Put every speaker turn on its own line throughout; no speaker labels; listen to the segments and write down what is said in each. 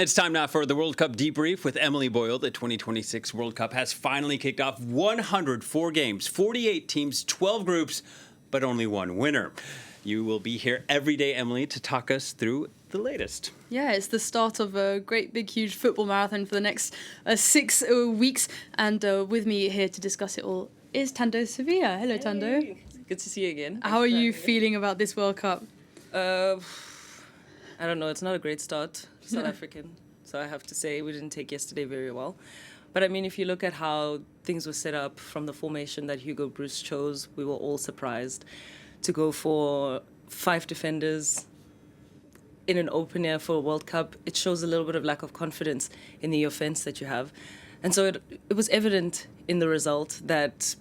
It's time now for the World Cup debrief with Emily Boyle. The 2026 World Cup has finally kicked off. 104 games, 48 teams, 12 groups, but only one winner. You will be here every day, Emily, to talk us through the latest.
Yeah, it's the start of a great, big, huge football marathon for the next 6 weeks. And with me here to discuss it all is Tando Sevilla. Hello, Tando.
Hey. Good to see you again.
How are you feeling about this World Cup?
I don't know. It's not a great start for South African. So I have to say we didn't take yesterday very well. But I mean, if you look at how things were set up from the formation that Hugo Broos chose, we were all surprised to go for 5 defenders in an opener for a World Cup. It shows a little bit of lack of confidence in the offense that you have. And so it was evident in the result that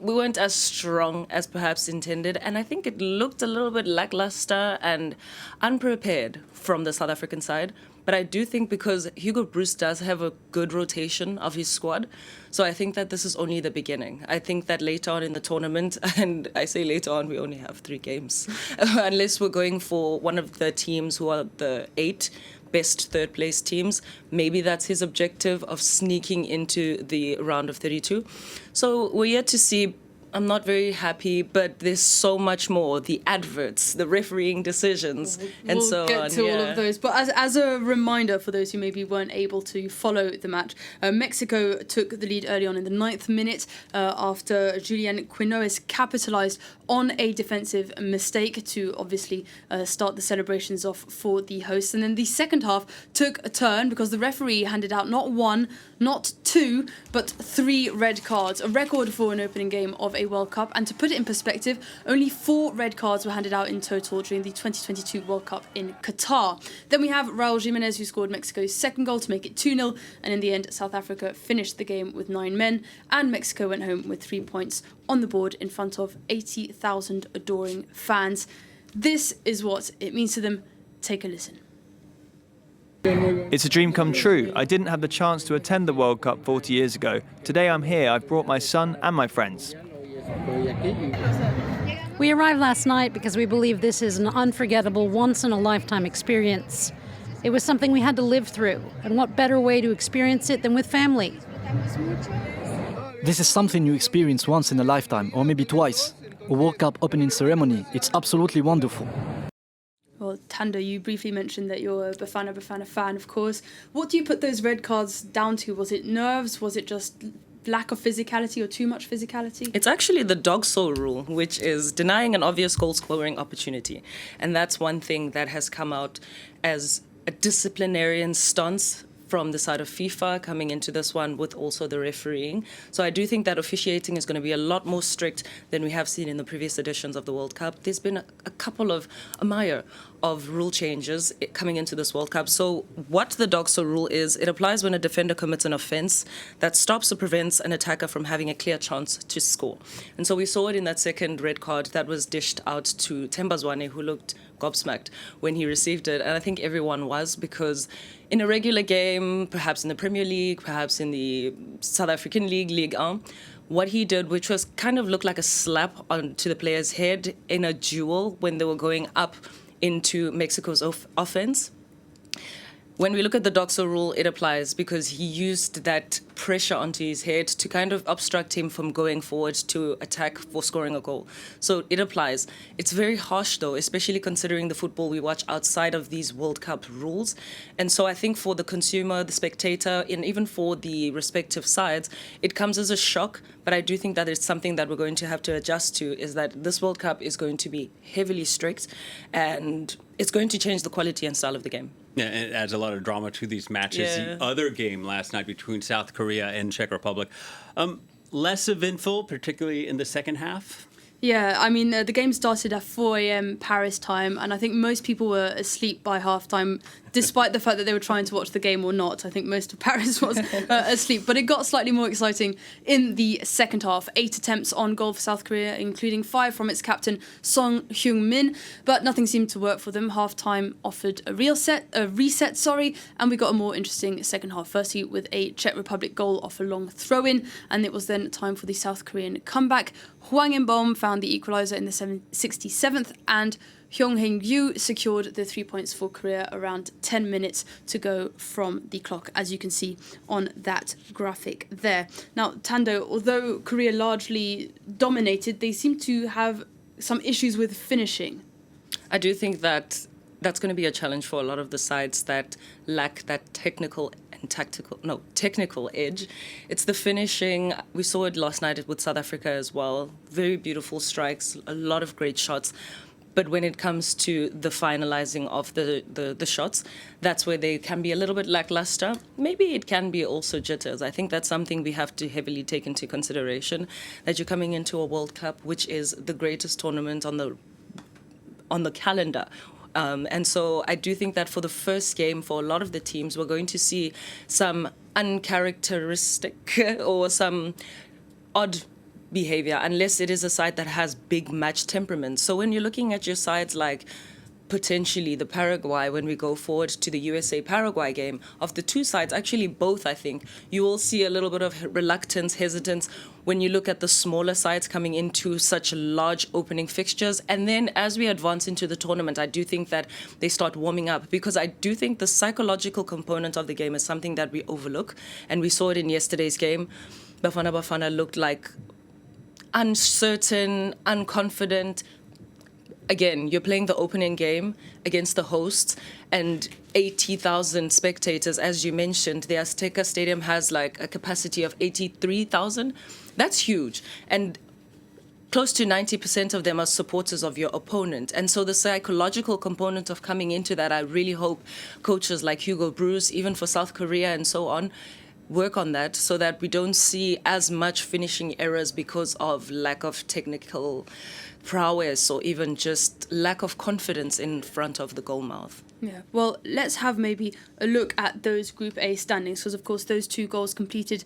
we weren't as strong as perhaps intended. And I think it looked a little bit lackluster and unprepared from the South African side. But I do think because Hugo Broos does have a good rotation of his squad, so I think that this is only the beginning. I think that later on in the tournament, and I say later on, we only have 3 games, unless we're going for one of the teams who are the 8 best third place teams. Maybe that's his objective of sneaking into the round of 32. So we're yet to see. I'm not very happy, but there's so much more. The adverts, the refereeing decisions, and so on.
We'll get to all of those. But as a reminder for those who maybe weren't able to follow the match, Mexico took the lead early on in the 9th minute after Julian Quinones capitalised on a defensive mistake to obviously start the celebrations off for the hosts. And then the second half took a turn because the referee handed out not 1, not 2, but 3 red cards, a record for an opening game of a World Cup. And to put it in perspective, only 4 red cards were handed out in total during the 2022 World Cup in Qatar. Then we have Raul Jimenez, who scored Mexico's second goal to make it 2-0, and in the end South Africa finished the game with 9 men, and Mexico went home with 3 points on the board in front of 80,000 adoring fans. This is what it means to them. Take a listen.
It's a dream come true. I didn't have the chance to attend the World Cup 40 years ago. Today I'm here. I've brought my son and my friends.
We arrived last night because we believe this is an unforgettable, once-in-a-lifetime experience. It was something we had to live through, and what better way to experience it than with family?
This is something you experience once in a lifetime, or maybe twice. A World Cup opening ceremony. It's absolutely wonderful.
Well, Tando, you briefly mentioned that you're a Bafana fan, of course. What do you put those red cards down to? Was it nerves? Was it just lack of physicality or too much physicality?
It's actually the dog soul rule, which is denying an obvious goal-scoring opportunity. And that's one thing that has come out as a disciplinarian stance from the side of FIFA coming into this one, with also the refereeing. So I do think that officiating is going to be a lot more strict than we have seen in the previous editions of the World Cup. There's been a couple of mire of rule changes coming into this World Cup. So what the Dogso rule is, it applies when a defender commits an offence that stops or prevents an attacker from having a clear chance to score. And so we saw it in that second red card that was dished out to Tembazwane, who looked gobsmacked when he received it. And I think everyone was, because in a regular game, perhaps in the Premier League, perhaps in the South African League, Ligue 1, what he did, which was kind of looked like a slap onto the player's head in a duel when they were going up into Mexico's offense. When we look at the Doxo rule, it applies because he used that pressure onto his head to kind of obstruct him from going forward to attack for scoring a goal. So it applies. It's very harsh, though, especially considering the football we watch outside of these World Cup rules. And so I think for the consumer, the spectator, and even for the respective sides, it comes as a shock. But I do think that it's something that we're going to have to adjust to, is that this World Cup is going to be heavily strict, and it's going to change the quality and style of the game.
Yeah, and it adds a lot of drama to these matches.
Yeah.
The other game last night between South Korea and Czech Republic, less eventful, particularly in the second half.
Yeah, I mean, the game started at 4 a.m. Paris time, and I think most people were asleep by halftime, despite the fact that they were trying to watch the game or not. I think most of Paris was asleep. But it got slightly more exciting in the second half. 8 attempts on goal for South Korea, including 5 from its captain, Song Hyung-min. But nothing seemed to work for them. Halftime offered a reset, and we got a more interesting second half. Firstly, with a Czech Republic goal off a long throw-in, and it was then time for the South Korean comeback. Hwang In-bom found the equaliser in the 67th, and Hyung Hae-gyu secured the 3 points for Korea around 10 minutes to go from the clock, as you can see on that graphic there. Now, Tando, although Korea largely dominated, they seem to have some issues with finishing.
I do think that that's going to be a challenge for a lot of the sides that lack that technical edge. It's the finishing. We saw it last night with South Africa as well. Very beautiful strikes, a lot of great shots. But when it comes to the finalizing of the shots, that's where they can be a little bit lackluster. Maybe it can be also jitters. I think that's something we have to heavily take into consideration, that you're coming into a World Cup, which is the greatest tournament on the calendar. And so I do think that for the first game, for a lot of the teams, we're going to see some uncharacteristic or some odd behavior, unless it is a side that has big match temperament. So when you're looking at your sides like potentially the Paraguay, when we go forward to the USA-Paraguay game, of the two sides, actually both, I think, you will see a little bit of reluctance, hesitance, when you look at the smaller sides coming into such large opening fixtures. And then as we advance into the tournament, I do think that they start warming up, because I do think the psychological component of the game is something that we overlook. And we saw it in yesterday's game. Bafana looked like uncertain, unconfident. Again, you're playing the opening game against the hosts and 80,000 spectators, as you mentioned. The Azteca Stadium has like a capacity of 83,000. That's huge. And close to 90% of them are supporters of your opponent. And so the psychological component of coming into that, I really hope coaches like Hugo Broos, even for South Korea and so on, work on that so that we don't see as much finishing errors because of lack of technical prowess or even just lack of confidence in front of the goal mouth.
Yeah, well, let's have maybe a look at those Group A standings, because, of course, those two goals completed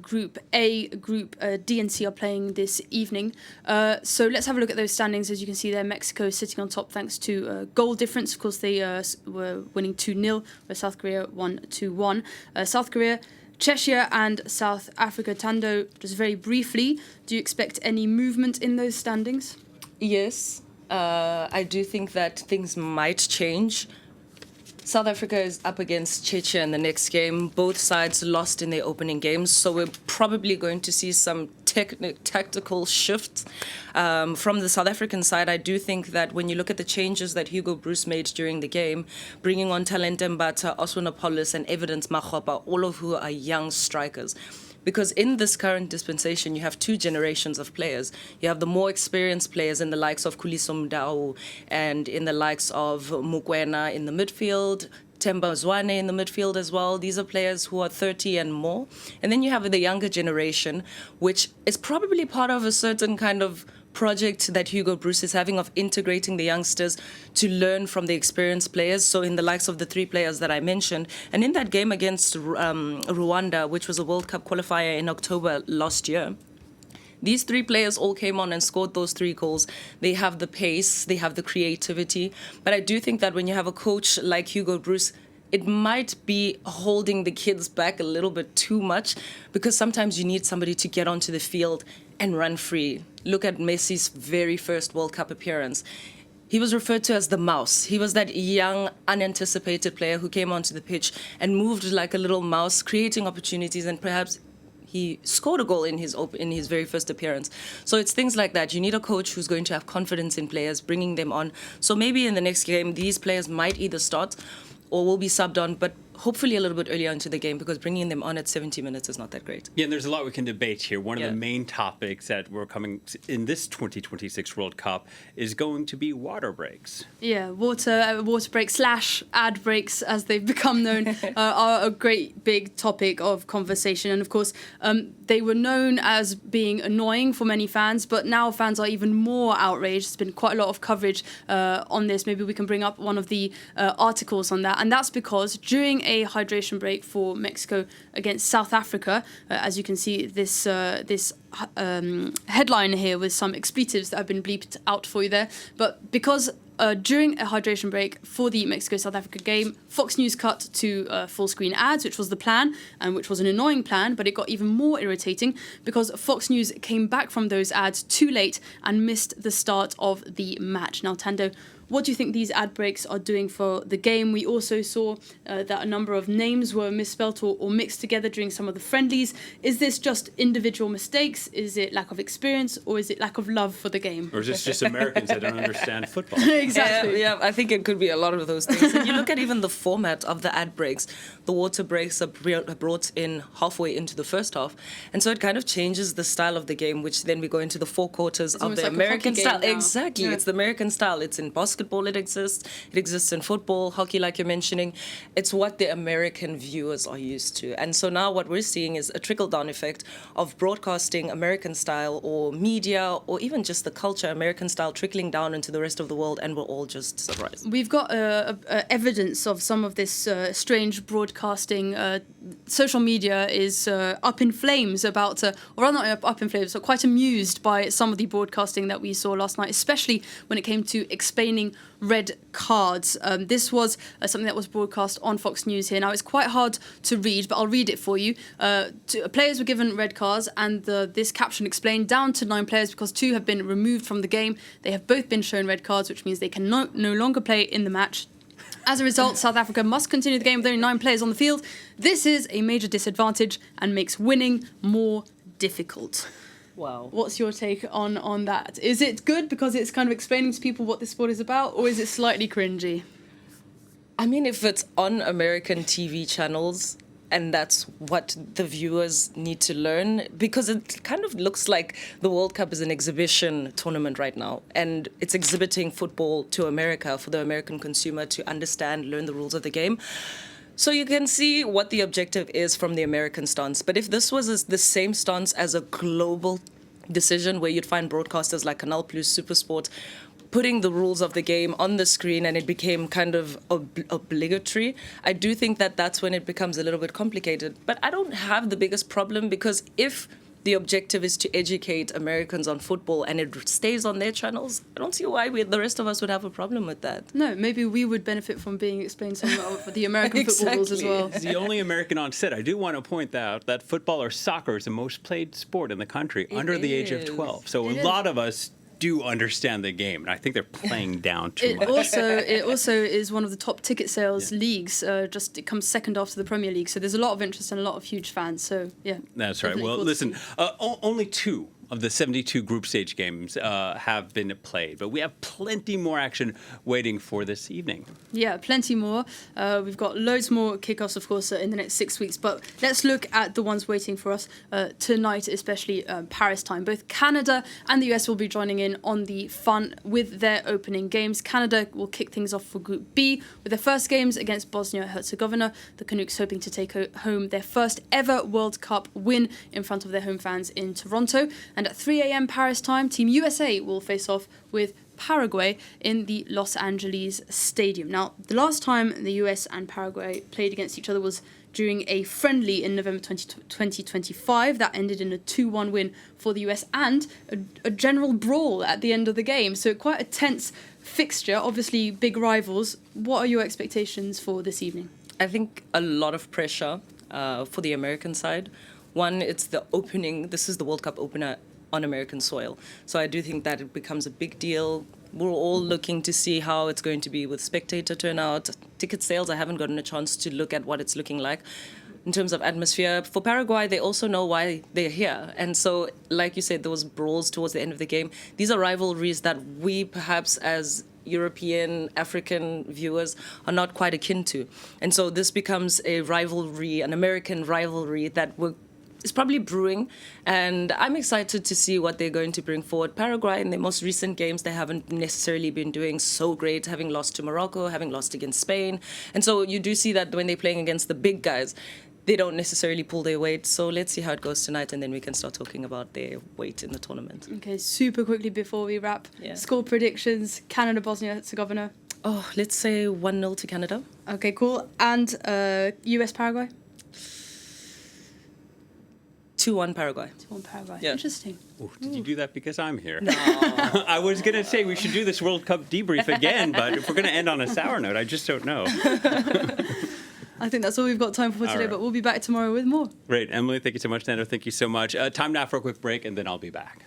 Group A. Group D and C are playing this evening. So let's have a look at those standings. As you can see there, Mexico sitting on top thanks to goal difference. Of course, they were winning 2-0, where South Korea won 2-1. South Korea, Czechia and South Africa. Tando, just very briefly, do you expect any movement in those standings?
Yes, I do think that things might change. South Africa is up against Czechia in the next game. Both sides lost in their opening games, so we're probably going to see some tactical shifts. From the South African side, I do think that when you look at the changes that Hugo Broos made during the game, bringing on Talente Mbata, Oswanapolis and Evidence Makgopa, all of who are young strikers. Because in this current dispensation, you have two generations of players. You have the more experienced players in the likes of Khuliso Mdau and in the likes of Mokoena in the midfield, Themba Zwane in the midfield as well. These are players who are 30 and more. And then you have the younger generation, which is probably part of a certain kind of project that Hugo Broos is having of integrating the youngsters to learn from the experienced players. So in the likes of the three players that I mentioned, and in that game against Rwanda, which was a World Cup qualifier in October last year, these three players all came on and scored those 3 goals. They have the pace, they have the creativity. But I do think that when you have a coach like Hugo Broos, it might be holding the kids back a little bit too much, because sometimes you need somebody to get onto the field and run free. Look at Messi's very first World Cup appearance. He was referred to as the mouse. He was that young, unanticipated player who came onto the pitch and moved like a little mouse, creating opportunities, and perhaps he scored a goal in his very first appearance. So it's things like that. You need a coach who's going to have confidence in players, bringing them on. So maybe in the next game, these players might either start or will be subbed on, but hopefully a little bit earlier into the game, because bringing them on at 70 minutes is not that great.
Yeah, and there's a lot we can debate here. One of the main topics that we're coming in this 2026 World Cup is going to be water breaks.
Yeah, water breaks / ad breaks, as they've become known, are a great big topic of conversation. And of course, they were known as being annoying for many fans, but now fans are even more outraged. There's been quite a lot of coverage on this. Maybe we can bring up one of the articles on that. And that's because during a hydration break for Mexico against South Africa, as you can see, this headline here with some expletives that have been bleeped out for you there. But because during a hydration break for the Mexico-South Africa game, Fox News cut to full screen ads, which was the plan, and which was an annoying plan, but it got even more irritating because Fox News came back from those ads too late and missed the start of the match. Now, Tando, What do you think these ad breaks are doing for the game? We also saw that a number of names were misspelt or mixed together during some of the friendlies. Is this just individual mistakes? Is it lack of experience? Or is it lack of love for the game?
Or is this just Americans that don't understand football?
Exactly.
Yeah, I think it could be a lot of those things. And you look at even the format of the ad breaks. The water breaks are brought in halfway into the first half. And so it kind of changes the style of the game, which then we go into the four quarters of
almost
the
like a
American
hockey game
style.
now.
Exactly.
Yeah.
It's the American style. It's in basketball, it exists. It exists in football, hockey, like you're mentioning. It's what the American viewers are used to. And so now what we're seeing is a trickle-down effect of broadcasting American style or media or even just the culture, American style, trickling down into the rest of the world, and we're all just surprised.
We've got evidence of some of this strange broadcasting. Social media is up in flames about, or rather not up in flames, but quite amused by some of the broadcasting that we saw last night, especially when it came to explaining red cards. This was something that was broadcast on Fox News here. Now, it's quite hard to read, but I'll read it for you. Players were given red cards, and this caption explained down to 9 players because 2 have been removed from the game. They have both been shown red cards, which means they can no longer play in the match. As a result, South Africa must continue the game with only 9 players on the field. This is a major disadvantage and makes winning more difficult.
Wow.
What's your take on that? Is it good because it's kind of explaining to people what this sport is about, or is it slightly cringy?
I mean, if it's on American TV channels and that's what the viewers need to learn, because it kind of looks like the World Cup is an exhibition tournament right now, and it's exhibiting football to America for the American consumer to understand, learn the rules of the game. So you can see what the objective is from the American stance. But if this was the same stance as a global decision where you'd find broadcasters like Canal Plus, Supersport, putting the rules of the game on the screen and it became kind of obligatory, I do think that that's when it becomes a little bit complicated. But I don't have the biggest problem, because if the objective is to educate Americans on football and it stays on their channels, I don't see why the rest of us would have a problem with that.
No, maybe we would benefit from being explained some of the American football rules as well.
As the only American on set, I do want to point out that football or soccer is the most played sport in the country under the age of 12. So a lot of us do understand the game, and I think they're playing down too much.
It also is one of the top ticket sales leagues. It comes second after the Premier League. So there's a lot of interest and a lot of huge fans. So yeah,
that's right. Well,
cool
listen, only 2 of the 72 group stage games have been played, but we have plenty more action waiting for this evening.
Yeah, plenty more. We've got loads more kickoffs, of course, in the next 6 weeks. But let's look at the ones waiting for us tonight, especially Paris time. Both Canada and the US will be joining in on the fun with their opening games. Canada will kick things off for Group B with their first games against Bosnia-Herzegovina. The Canucks hoping to take home their first ever World Cup win in front of their home fans in Toronto. And at 3 a.m. Paris time, Team USA will face off with Paraguay in the Los Angeles Stadium. Now, the last time the US and Paraguay played against each other was during a friendly in November 2025. That ended in a 2-1 win for the US and a general brawl at the end of the game. So quite a tense fixture, obviously big rivals. What are your expectations for this evening?
I think a lot of pressure for the American side. One, it's the opening. This is the World Cup opener on American soil. So I do think that it becomes a big deal. We're all looking to see how it's going to be with spectator turnout. Ticket sales, I haven't gotten a chance to look at what it's looking like. In terms of atmosphere, for Paraguay, they also know why they're here. And so, like you said, those brawls towards the end of the game, these are rivalries that we perhaps as European, African viewers are not quite akin to. And so this becomes a rivalry, an American rivalry that is probably brewing, and I'm excited to see what they're going to bring forward. Paraguay, in their most recent games, they haven't necessarily been doing so great, having lost to Morocco, having lost against Spain. And so you do see that when they're playing against the big guys, they don't necessarily pull their weight. So let's see how it goes tonight, and then we can start talking about their weight in the tournament.
Okay, super quickly before we wrap.
Yeah.
Score predictions, Canada, Bosnia-Herzegovina.
Oh, let's say 1-0 to Canada.
Okay, cool. And US, Paraguay?
2-1 Paraguay.
2-1 Paraguay.
Yeah.
Interesting.
Ooh, did you do that because I'm here? No. I was going to say we should do this World Cup debrief again, but if we're going to end on a sour note, I just don't know.
I think that's all we've got time for today,
right.
but we'll be back tomorrow with more.
Great. Emily, thank you so much. Nando, thank you so much. Time now for a quick break, and then I'll be back.